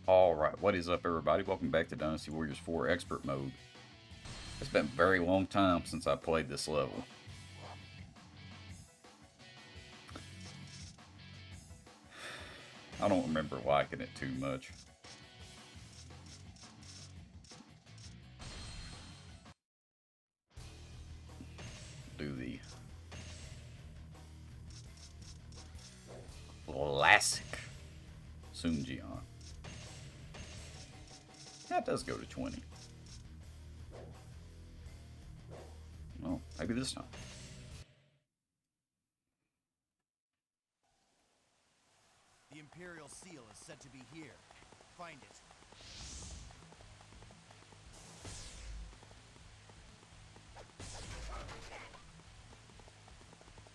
Alright, what is up everybody? Welcome back to Dynasty Warriors 4 Expert Mode. It's been a very long time since I played this level. I don't remember liking it too much. Do the classic Sunjian. That does go to 20. Well, maybe this time. The Imperial seal is said to be here. Find it.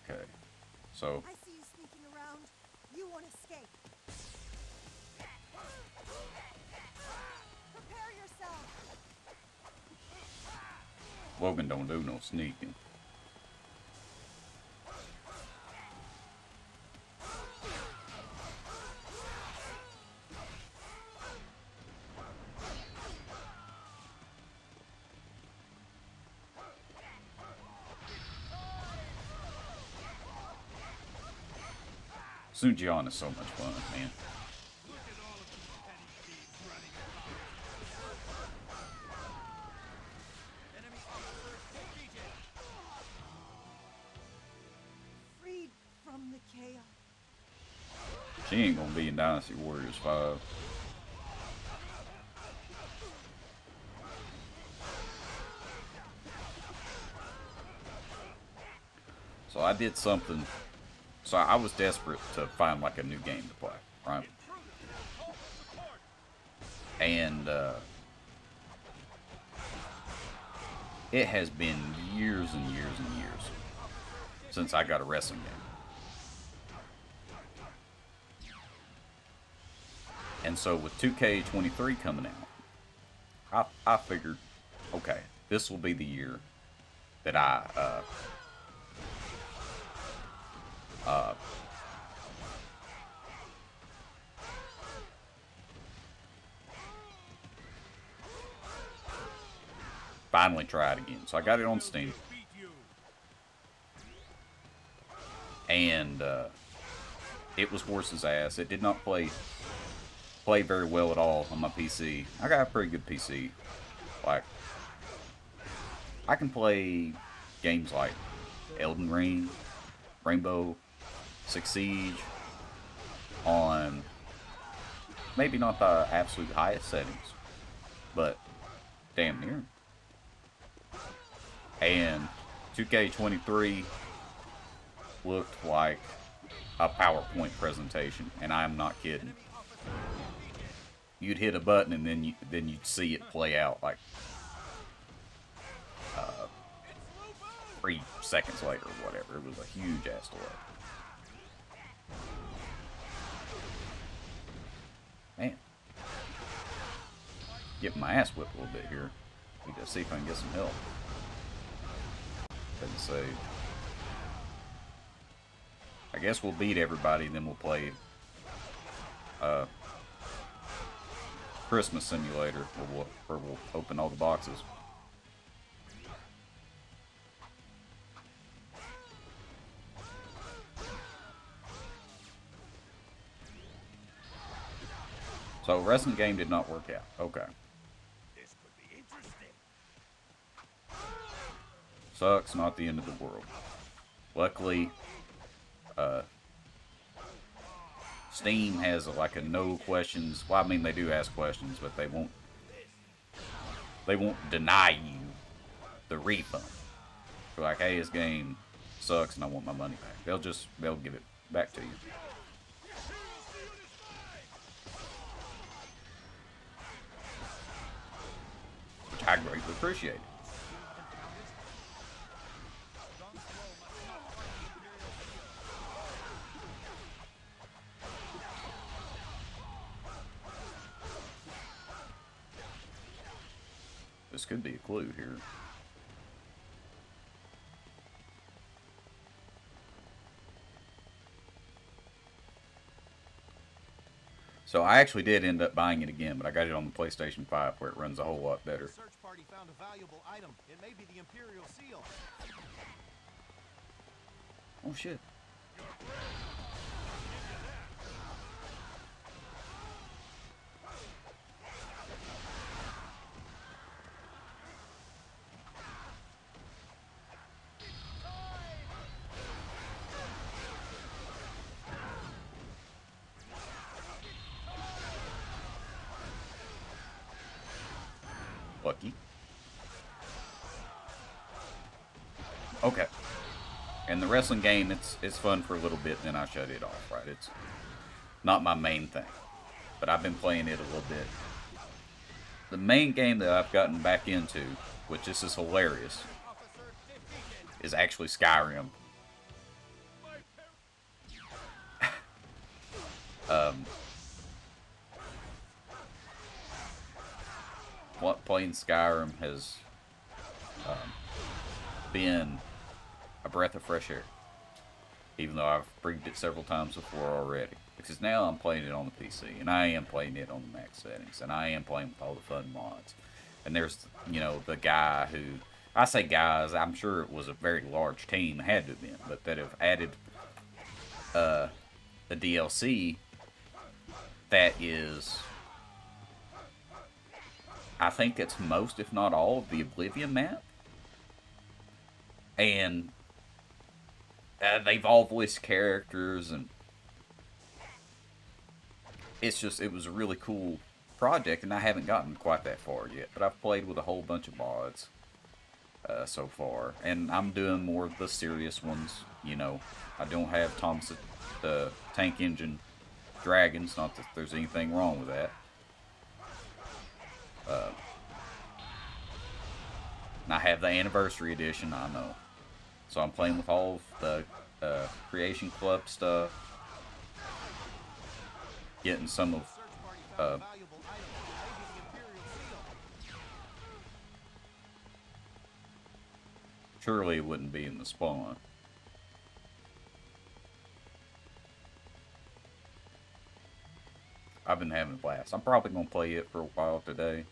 Okay, so I see you sneaking around. You won't escape. Prepare yourself. Logan don't do no sneaking. Sunjian is so much fun, man. Freed from the chaos. She ain't gonna be in Dynasty Warriors 5. So I did something. So I was desperate to find like a new game to play, right? And it has been years and years and years since I got a wrestling game. And so with 2K23 coming out, I figured, okay, this will be the year that I finally try it again. So I got it on Steam. And it was horse's ass. It did not play very well at all on my PC. I got a pretty good PC. Like, I can play games like Elden Ring, Rainbow Six Siege on maybe not the absolute highest settings, but damn near. And 2K23 looked like a PowerPoint presentation, and I am not kidding. You'd hit a button and then you'd see it play out like 3 seconds later or whatever. It was a huge ass delay. Man, get my ass whipped a little bit here. Need to see if I can get some help. Doesn't say. I guess we'll beat everybody, then we'll play Christmas Simulator, where we'll open all the boxes. So wrestling game did not work out. Okay. This could be interesting. Sucks, not the end of the world. Luckily, Steam has like a no questions. Well, I mean they do ask questions, but they won't deny you the refund. They're like, hey, this game sucks and I want my money back. They'll give it back to you. Which I greatly appreciate. This could be a clue here. So I actually did end up buying it again, but I got it on the PlayStation 5 where it runs a whole lot The better. search party found a valuable item. It may be the Imperial seal. Oh shit. Lucky. Okay. And the wrestling game, it's fun for a little bit, then I shut it off, right? It's not my main thing. But I've been playing it a little bit. The main game that I've gotten back into, which this is hilarious, is actually Skyrim. um, Playing Skyrim has been a breath of fresh air, even though I've breathed it several times before already. Because now I'm playing it on the PC, and I am playing it on the max settings, and I am playing with all the fun mods. And there's, the guy who, I say guys, I'm sure it was a very large team, had to have been, but that have added the DLC that is, I think it's most, if not all, of the Oblivion map. And they've all voiced characters, and it was a really cool project, and I haven't gotten quite that far yet. But I've played with a whole bunch of mods so far, and I'm doing more of the serious ones. I don't have Thomas the Tank Engine dragons. Not that there's anything wrong with that. And I have the anniversary edition. I know, so I'm playing with all of the Creation Club stuff, getting some of. Search party found a valuable item. It may be the Imperial seal. Surely it wouldn't be in the spawn. I've been having a blast. I'm probably gonna play it for a while today.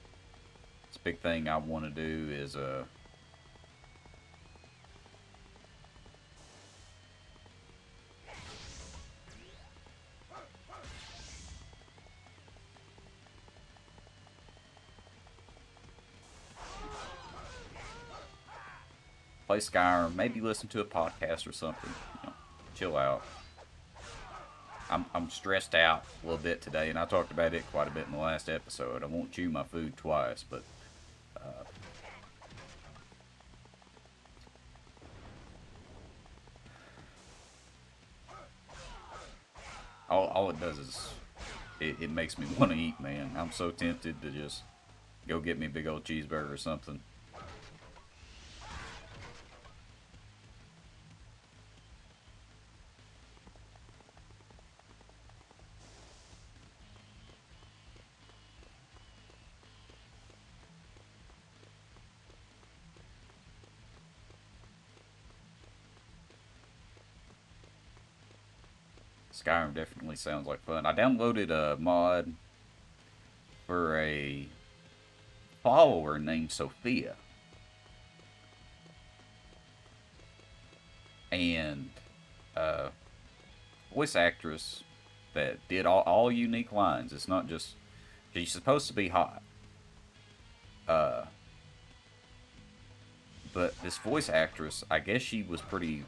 This big thing I want to do is play Skyrim, maybe listen to a podcast or something. Chill out. I'm stressed out a little bit today, and I talked about it quite a bit in the last episode. I won't chew my food twice, but all it does is it makes me want to eat, man. I'm so tempted to just go get me a big old cheeseburger or something. Skyrim definitely sounds like fun. I downloaded a mod for a follower named Sophia. And voice actress that did all unique lines. It's not just, she's supposed to be hot. But this voice actress, I guess she was pretty,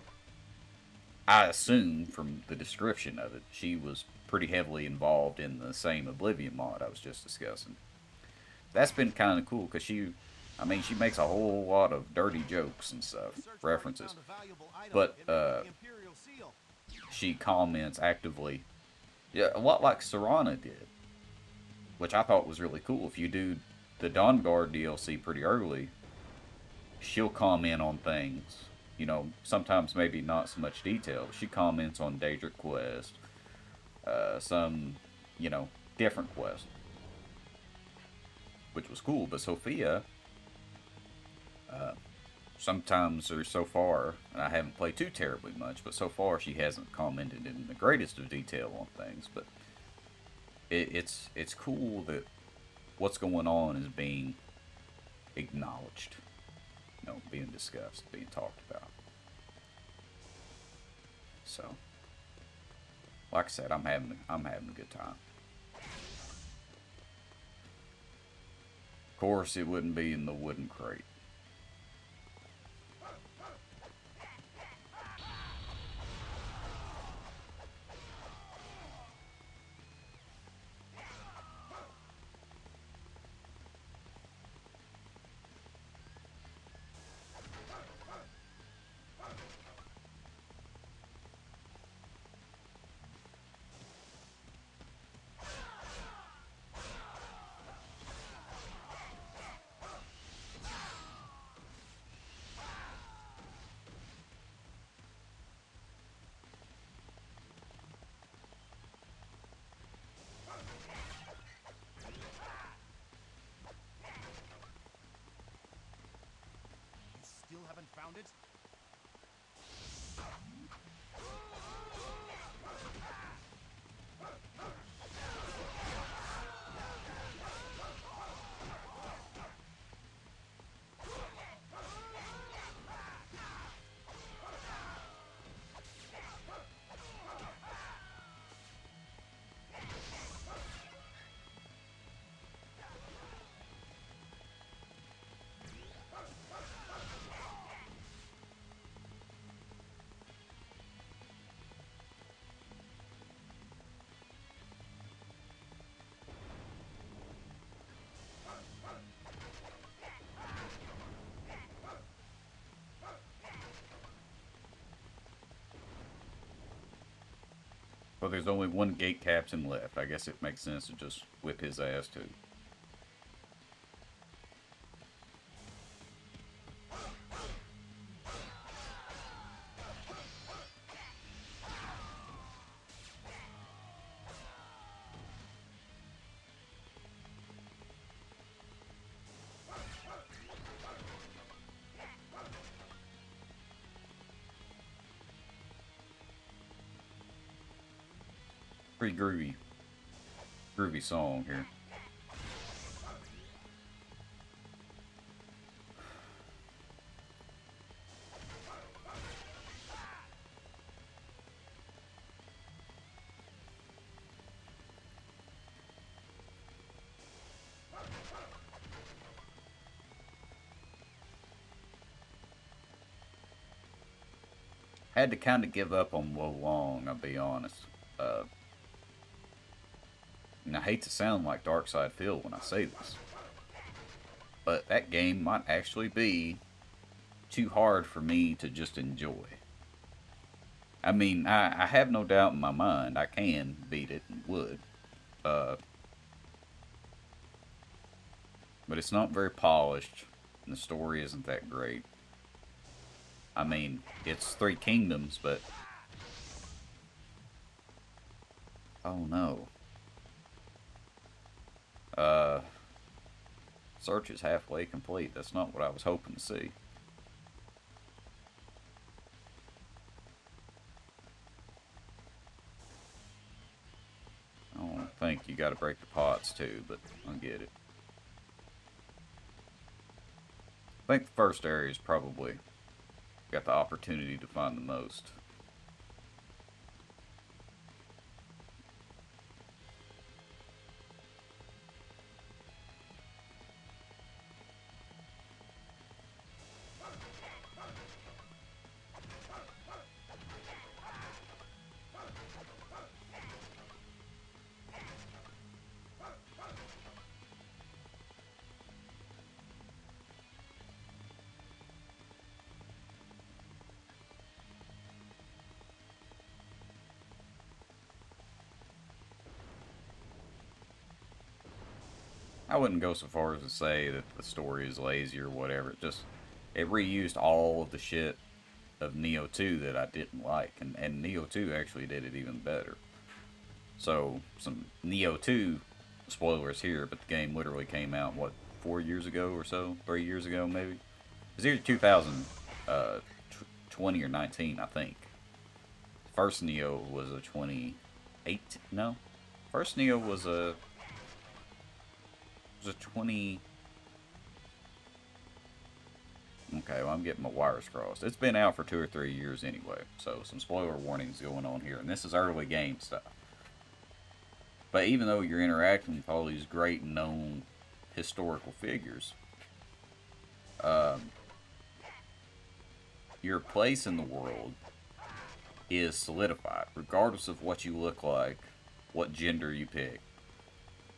I assume from the description of it, she was pretty heavily involved in the same Oblivion mod I was just discussing. That's been kind of cool because she makes a whole lot of dirty jokes and stuff, Search party references. found a valuable item. But It may be the Imperial seal. she comments actively, yeah, a lot like Serana did, which I thought was really cool. If you do the Dawnguard DLC pretty early, she'll comment on things. Sometimes maybe not so much detail. But she comments on Daedric Quest, some, different quests, which was cool. But Sophia, sometimes or so far, and I haven't played too terribly much, but so far she hasn't commented in the greatest of detail on things. But it's cool that what's going on is being acknowledged, being discussed, being talked about. So, like I said, I'm having a good time. Of course, it wouldn't be in the wooden crate. You still haven't found it? Well, there's only one gate captain left. I guess it makes sense to just whip his ass too. Pretty groovy song here. Had to kind of give up on Wo Long, I'll be honest. Uh, and I hate to sound like Darkside Phil when I say this, but that game might actually be too hard for me to just enjoy. I mean, I have no doubt in my mind I can beat it and would. Uh, but it's not very polished, and the story isn't that great. I mean, it's Three Kingdoms, but... Oh no. Uh, search is halfway complete. That's not what I was hoping to see. I don't think you gotta break the pots too, but I get it. I think the first area is probably got the opportunity to find the most. I wouldn't go so far as to say that the story is lazy or whatever. It reused all of the shit of Neo 2 that I didn't like, and Neo 2 actually did it even better. So some Neo 2 spoilers here, but the game literally came out what 4 years ago or so, 3 years ago maybe. It was either 2020 or 19, I think. First Neo was a 28, no, First Neo was a 20. Okay, well, I'm getting my wires crossed. It's been out for 2 or 3 years anyway, so some spoiler warnings going on here, and this is early game stuff. But even though you're interacting with all these great known historical figures, your place in the world is solidified, regardless of what you look like, what gender you pick,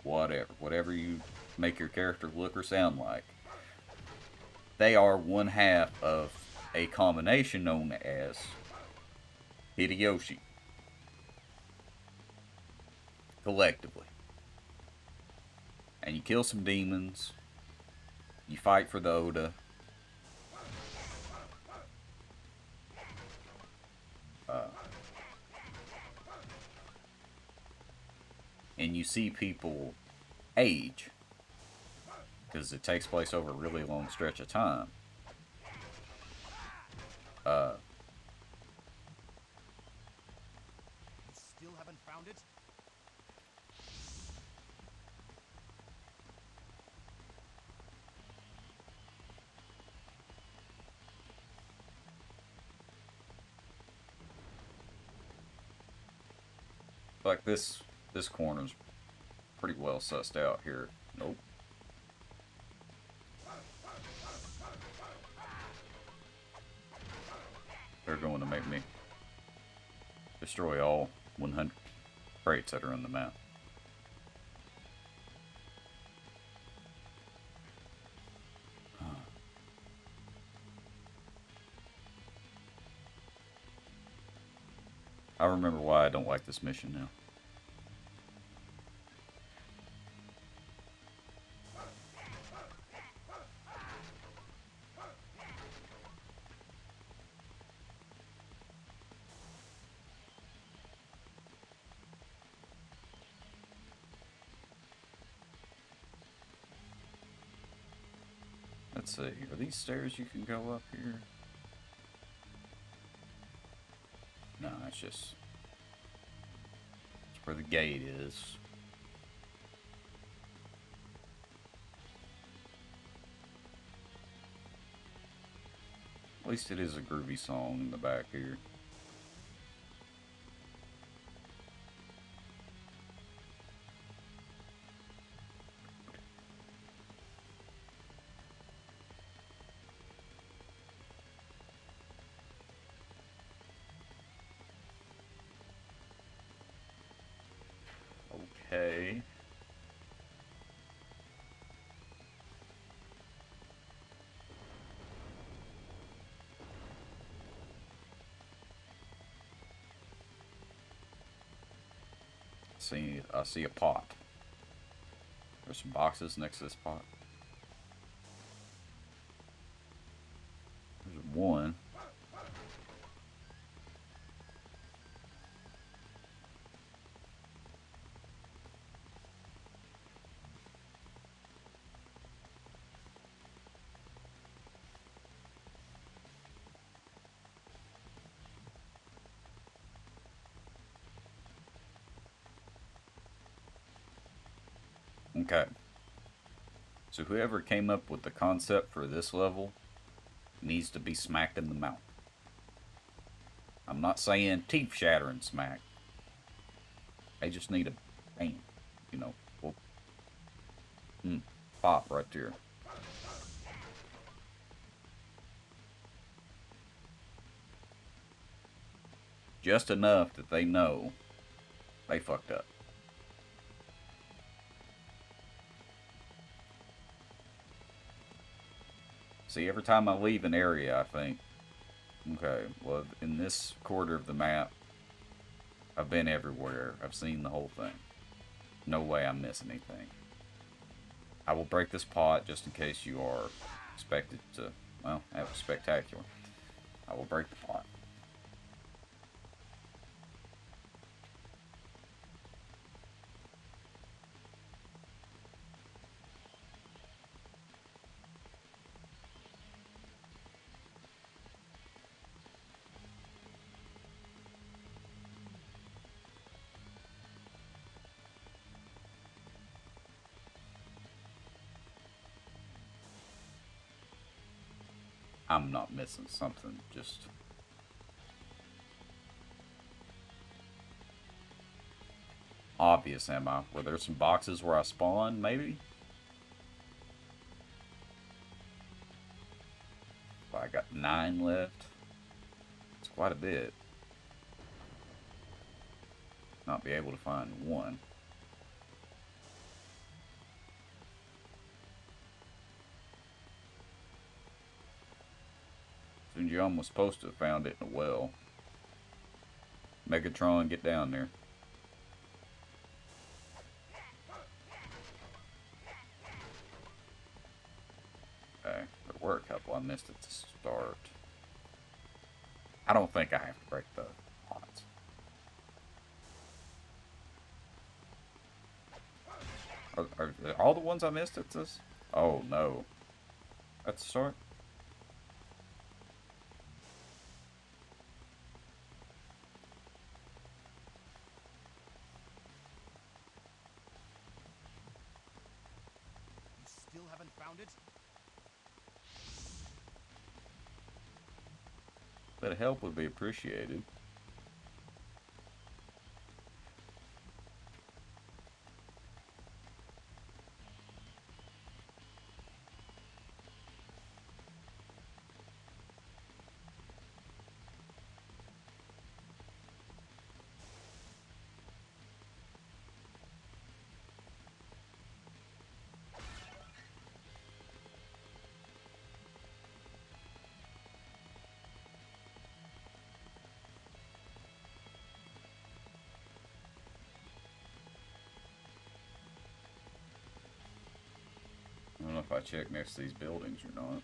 whatever you make your character look or sound like. They are one half of a combination known as Hideyoshi, collectively. And you kill some demons, you fight for the Oda, and you see people age, because it takes place over a really long stretch of time. You still haven't found it? Like this corner's pretty well sussed out here. Nope. They're going to make me destroy all 100 crates that are on the map. I remember why I don't like this mission now. Let's see, are these stairs you can go up here? No, it's just... it's where the gate is. At least it is a groovy song in the back here. Okay. I see a pot. There's some boxes next to this pot. There's one. Okay. So whoever came up with the concept for this level needs to be smacked in the mouth. I'm not saying teeth shattering smack. They just need a bam, you know. Well, pop right there. Just enough that they know they fucked up. See, every time I leave an area, I think, okay, well, in this quarter of the map, I've been everywhere. I've seen the whole thing. No way I'm missing anything. I will break this pot just in case you are expected to, well, that was spectacular. I will break the pot. I'm not missing something. Just obvious, am I? Were there some boxes where I spawned, maybe? Well, I got 9 left. It's quite a bit. Not be able to find one. Sunjum was supposed to have found it in a well. Megatron, get down there. Okay, there were a couple I missed at the start. I don't think I have to break the odds. Are all the ones I missed at this? Oh no. At the start? You still haven't found it? A bit of help would be appreciated. I don't know if I check next to these buildings or not.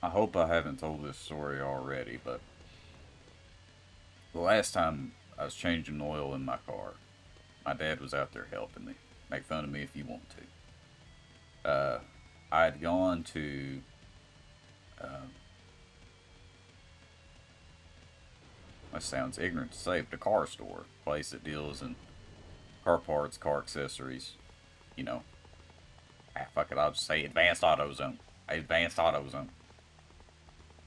I hope I haven't told this story already, but the last time I was changing oil in my car, my dad was out there helping me. Make fun of me if you want to. I had gone to that sounds ignorant to say, but a car store, place that deals in car parts, car accessories, you know. Ah, fuck it, I'll just say Advanced AutoZone. Advanced AutoZone.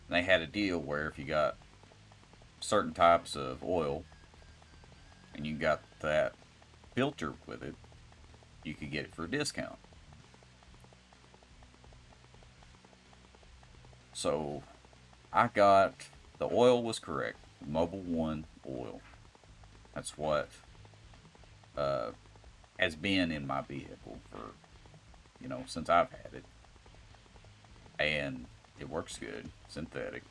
And they had a deal where if you got certain types of oil and you got that filter with it, you could get it for a discount. So I got the oil was correct. Mobil 1 oil. That's what has been in my vehicle for, since I've had it. And it works good, synthetic.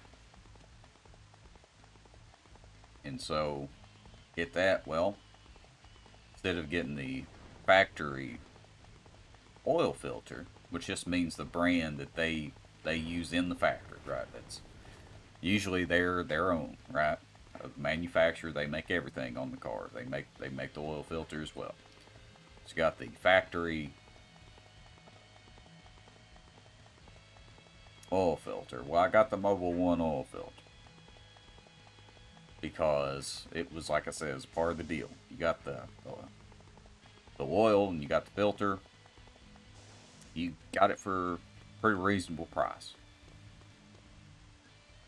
And so, get that, well, instead of getting the factory oil filter, which just means the brand that they use in the factory, right? That's usually their own, right? The manufacturer, they make everything on the car. They make the oil filter as well. It's got the factory oil filter. Well, I got the Mobil 1 oil filter because it was, like I said, it was part of the deal. You got the oil and you got the filter. You got it for a pretty reasonable price,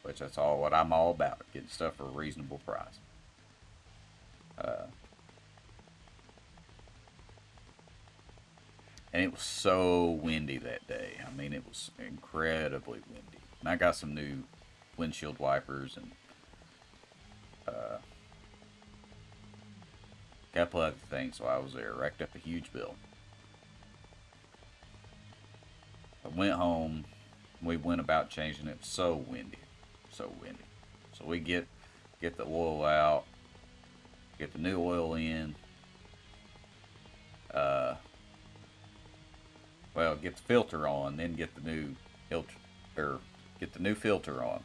which that's all what I'm all about, getting stuff for a reasonable price. And it was so windy that day. I mean, it was incredibly windy. And I got some new windshield wipers, and A couple other things while I was there. Racked up a huge bill. I went home. We went about changing it. So windy. So windy. So we get the oil out. Get the new oil in. Well, get the filter on, then get the new filter, or get the new filter on.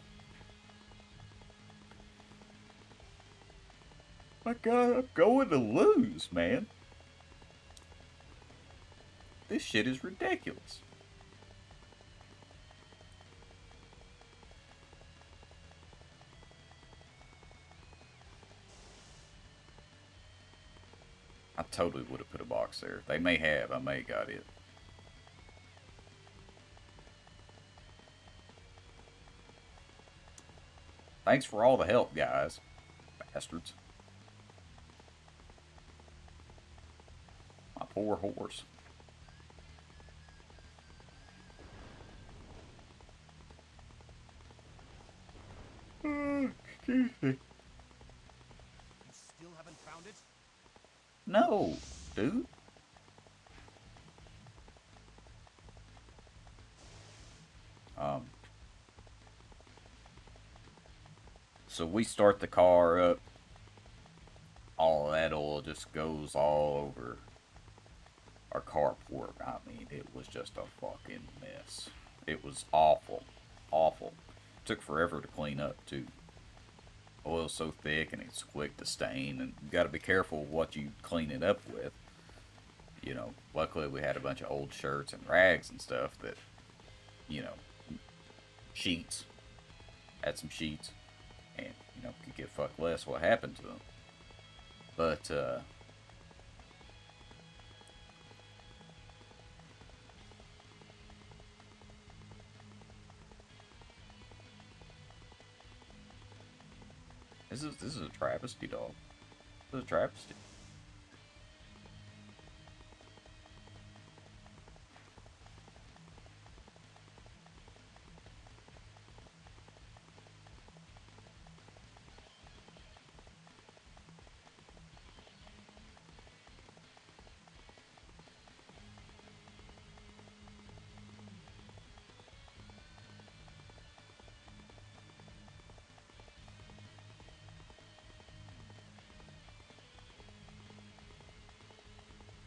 My God, I'm going to lose, man. This shit is ridiculous. I totally would have put a box there. They may have. I may have got it. Thanks for all the help, guys. Bastards. My poor horse. Excuse me. You still haven't found it? No, dude. So we start the car up. All of that oil just goes all over our carport. I mean, it was just a fucking mess. It was awful. Awful. Took forever to clean up, too. Oil's so thick and it's quick to stain, and you gotta be careful what you clean it up with. You know, luckily we had a bunch of old shirts and rags and stuff that, you know, sheets. Had some sheets. And, you know, could give fuck less what happened to them. But, this is a travesty, dog. This is a travesty.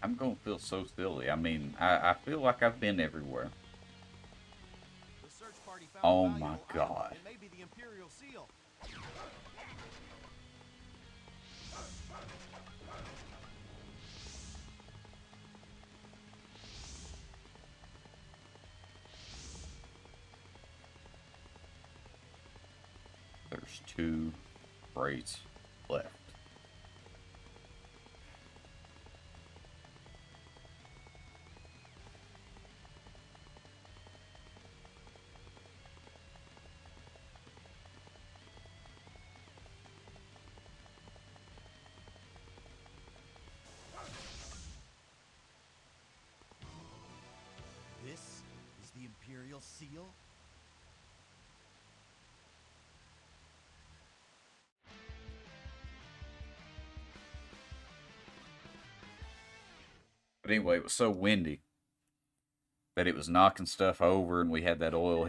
I'm gonna feel so silly. I mean, I feel like I've been everywhere. The search party found Oh a my valuable God. item. It may be the Imperial seal. There's 2 crates left. This is the Imperial seal? But anyway, it was so windy that it was knocking stuff over, and we had that oil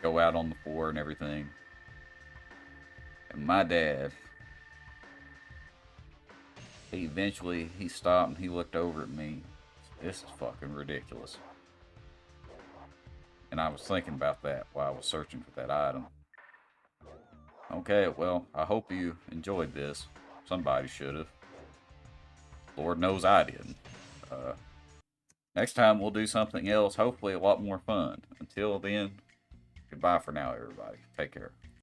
go out on the floor and everything. And my dad, he stopped and he looked over at me. This is fucking ridiculous. And I was thinking about that while I was searching for that item. Okay, well, I hope you enjoyed this. Somebody should have. Lord knows I didn't. Next time we'll do something else, hopefully a lot more fun. Until then, goodbye for now, everybody. Take care.